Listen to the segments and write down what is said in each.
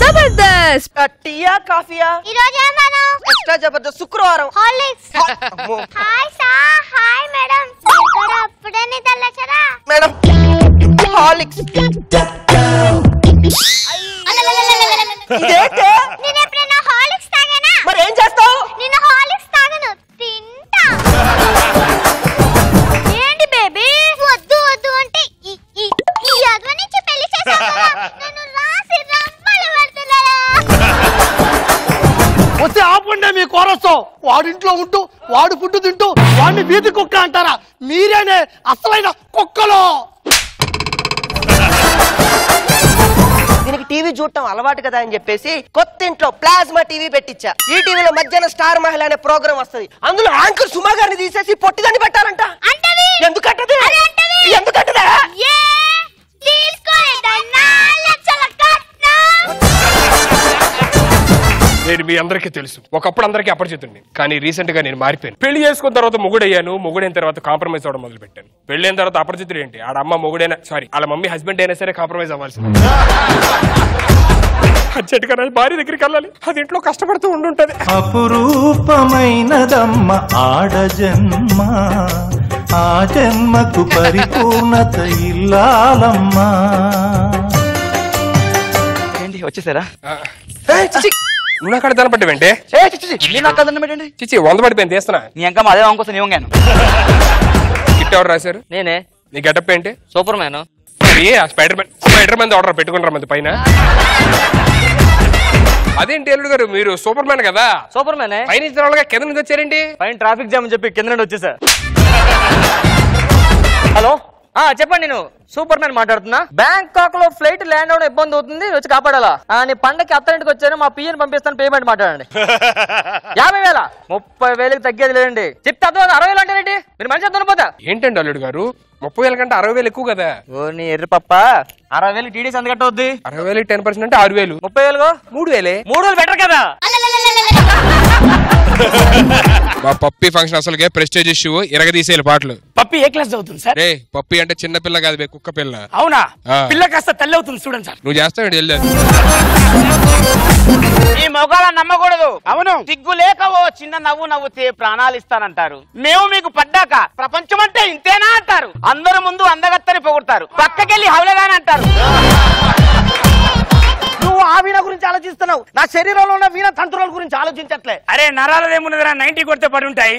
జబర్దస్త్ టీయా కాఫీయా ఈ రోజు ఏమను ఎక్స్ట్రా జబర్దస్త్ శుక్రవారం Horlicks hi sir hi madam ఇక్కడ అప్పుడే నిద్రలేచరా మేడం హార్లిక్స్ ఇదేంటే నేను ఎప్పుడైనా హార్లిక్స్ తాగానా మరి ఏం చేస్తావు నేను హార్లిక్స్ తాగను తింటా ఏంటి బేబీ వద్దు వద్దు అంటే ఈ అద్వ నుంచి పెళ్లి చేసావు కదా నేను రాసి రమ్మలు పెడుతున్నారా వస్తే ఆపండి మీ కోరస్తో వాడింట్లో ఉంటూ వాడు ఫుడ్ తింటూ వాడిని వీధి కుక్క అంటారా మీరేనే అసలైన కుక్కలో దీనికి టీవీ చూడటం అలవాటు కదా అని చెప్పేసి కొత్త ఇంట్లో ప్లాస్మా టీవీ పెట్టించా ఈ టీవీలో మధ్యాహ్నం స్టార్ మహిళ అనే ప్రోగ్రామ్ వస్తుంది అందులో యాంకర్ సుమా గారిని తీసేసి పొట్టిదాన్ని పెట్టాలంట ఎందుకంటది ఎందుకంటదా నేను మీ అందరికీ తెలుసు ఒకప్పుడు అందరికీ అపరిచితుడిని కానీ రీసెంట్ గా నేను మారిపోయాను పెళ్లి చేసుకున్న తర్వాత మొగుడయ్యాను మొగుడైన తర్వాత కాంప్రమైజ్ అవడం మొదలు పెట్టాను పెళ్ళైన తర్వాత అపరిచితుడు ఏంటి ఆడ అమ్మ మొగుడైనా సారీ వాళ్ళ మమ్మీ హస్బెండ్ అయినా సరే కాంప్రమైజ్ అవ్వాల్సింది అచ్చటిగా భార్య దగ్గరికి వెళ్ళాలి అది ఇంట్లో కష్టపడుతూ ఉండుంటది అపురూపమైనదమ్మ ఆడ జన్మ ఆ జన్మకు పరిపూర్ణత ఇల్లాలమ్మా ఏంటి వచ్చేసారా నువ్వు అక్కడ దనపడ్డావంటే చిచ్చి 100 పడిపోయింది తీస్తున్నా నీ ఇంకా అదే వంకోసం నీ వంగాను గిఫ్ట్ ఎవరు రాశారు నేనే నీ గెటప్ ఏంటి super man spider man order పెట్టుకుంటారా మంది పైన అదేంటి అల్లుడు గారు మీరు సూపర్ మ్యాన్ కదా సూపర్ మ్యాన్ పైన ఇచ్చిన కింద నుంచి వచ్చారేంటి పైన ట్రాఫిక్ జామ్ అని చెప్పి కింద నుండి వచ్చేసా హలో చెప్పండి నేను సూపర్ మ్యాన్ మాట్లాడుతున్నా బ్యాంకాక్ లో ఫ్లైట్ ల్యాండ్ అవడం ఇబ్బంది అవుతుంది వచ్చి కాపాడాలా నీ పండకి అత్తారింటికి వచ్చాను మా పిఎన్ పంపిస్తాను పేమెంట్ మాట్లాడండి 50,000 30,000కి తగ్గేది లేదండి చెప్తే అర్థం 60,000 అంటారేంటి మీరు మంచి అర్థం ఏంటండి అల్లుడు గారు 30,000 కంటే 60,000 ఎక్కువ కదా ఓ నీ ఎర్రి పప్ప 60,000 టీడీస్ ఎంత కట్టవుద్ది 60,000 10% అంటే 6,000 30,000 3,000 బెటర్ కదా మా పప్పి ఫంక్షన్ అసలుకే ప్రెస్టేజ్ ఇష్యూ ఇరగదీసేయాలి పాటలు పప్పి ఏ క్లాస్ చదువుతుంది సార్ రే పప్పి అంటే చిన్న పిల్ల కాదు బే కుక్క పిల్ల అవునా పిల్ల కాస్త తల్లి అవుతుంది చూడండి సార్ నువ్వు చేస్తావు ఈ మొగాల నమ్మకూడదు అవును సిగ్గు లేక ఓ చిన్న నవ్వు నవ్వుతే ప్రాణాలు ఇస్తానంటారు మేము మీకు పడ్డాక ప్రపంచం అంటే ఇంతేనా అంటారు అందరు ముందు అందగత్తని పొగుడతారు పక్కకెళ్ళి హౌలగాని అంటారు నువ్వు ఆ వీణ గురించి ఆలోచిస్తున్నావు నా శరీరంలో ఉన్న వీణ తంత్రుల గురించి ఆలోచించట్లే అరే నరాలదేమున్నదిరా 90 కొడితే పడి ఉంటాయి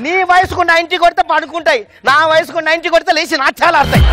నీ వయసుకు 90 కొడితే పడుకుంటాయి నా వయసుకు 90 కొడితే లేచి నాట్యాలు ఆడతాయి